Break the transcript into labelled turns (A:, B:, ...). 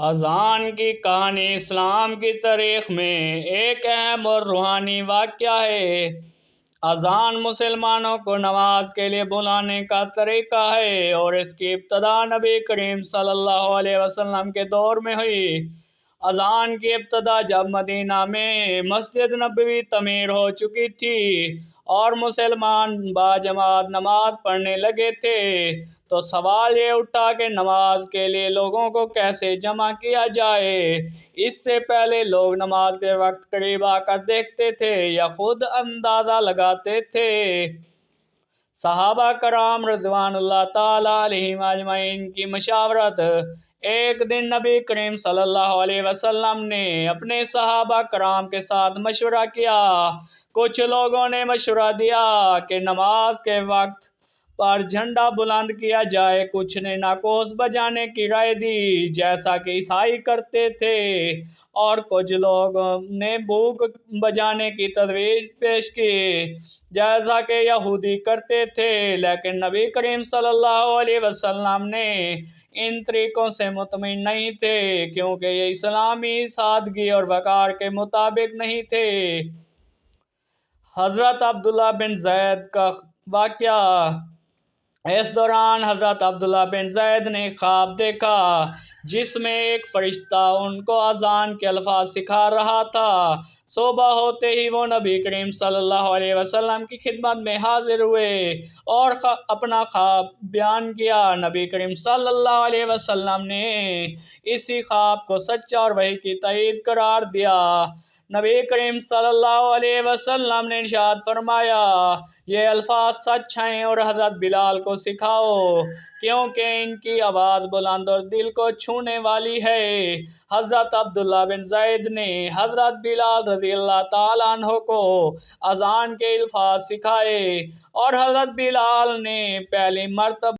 A: اذان کی کہانی اسلام کی تاریخ میں ایک اہم اور روحانی واقعہ ہے۔ اذان مسلمانوں کو نماز کے لیے بلانے کا طریقہ ہے اور اس کی ابتدا نبی کریم صلی اللہ علیہ وسلم کے دور میں ہوئی۔ اذان کی ابتدا جب مدینہ میں مسجد نبوی تعمیر ہو چکی تھی اور مسلمان باجماعت نماز پڑھنے لگے تھے تو سوال یہ اٹھا کہ نماز کے لیے لوگوں کو کیسے جمع کیا جائے۔ اس سے پہلے لوگ نماز کے وقت قریب آ کر دیکھتے تھے یا خود اندازہ لگاتے تھے۔ صحابہ کرام رضوان اللہ تعالیٰ علیہم اجمعین کی مشاورت۔ ایک دن نبی کریم صلی اللہ علیہ وسلم نے اپنے صحابہ کرام کے ساتھ مشورہ کیا۔ کچھ لوگوں نے مشورہ دیا کہ نماز کے وقت پر جھنڈا بلند کیا جائے، کچھ نے ناقوس بجانے کی رائے دی جیسا کہ عیسائی کرتے تھے، اور کچھ لوگوں نے بھوک بجانے کی تجویز پیش کی جیسا کہ یہودی کرتے تھے، لیکن نبی کریم صلی اللہ علیہ وسلم نے ان طریقوں سے مطمئن نہیں تھے کیونکہ یہ اسلامی سادگی اور وقار کے مطابق نہیں تھے۔ حضرت عبداللہ بن زید کا واقعہ۔ اس دوران حضرت عبداللہ بن زید نے خواب دیکھا جس میں ایک فرشتہ ان کو اذان کے الفاظ سکھا رہا تھا۔ صبح ہوتے ہی وہ نبی کریم صلی اللہ علیہ وسلم کی خدمت میں حاضر ہوئے اور اپنا خواب بیان کیا۔ نبی کریم صلی اللہ علیہ وسلم نے اسی خواب کو سچا اور وحی کی تائید قرار دیا۔ نبی کریم صلی اللہ علیہ وسلم نے ارشاد فرمایا، یہ الفاظ سچ ہیں اور حضرت بلال کو سکھاؤ کیونکہ ان کی آواز بلند اور دل کو چھونے والی ہے۔ حضرت عبداللہ بن زید نے حضرت بلال رضی اللہ تعالیٰ عنہ کو اذان کے الفاظ سکھائے اور حضرت بلال نے پہلی مرتبہ